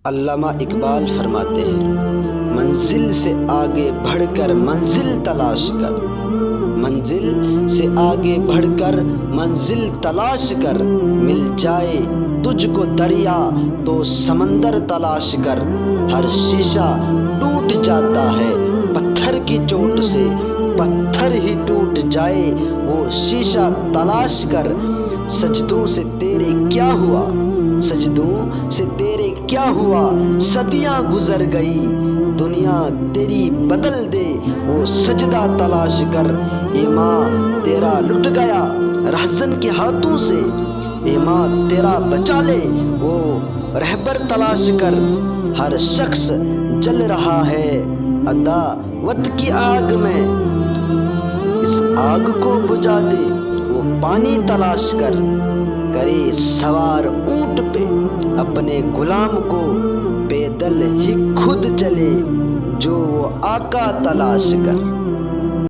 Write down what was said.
علامہ اقبال فرماتے ہیں، منزل سے آگے بڑھ کر منزل تلاش کر، منزل سے آگے بڑھ کر منزل تلاش کر، مل جائے تجھ کو دریا تو سمندر تلاش کر، ہر شیشہ ٹوٹ جاتا ہے پتھر کی چوٹ سے، پتھر ہی ٹوٹ جائے وہ شیشہ تلاش کر، سجدوں سے تیرے کیا ہوا، سجدوں سے تیرے کیا ہوا، صدیاں گزر گئی، دنیا تیری بدل دے وہ سجدہ تلاش کر، اے ماں تیرا لٹ گیا رہزن کے ہاتھوں سے، اے ماں تیرا بچا لے وہ رہبر تلاش کر، ہر شخص جل رہا ہے عداوت کی آگ میں، اس آگ کو بجھا دے وہ پانی تلاش کر، کرے سوار اونٹ پہ اپنے غلام کو، پیدل ہی خود چلے جو وہ آقا تلاش کر۔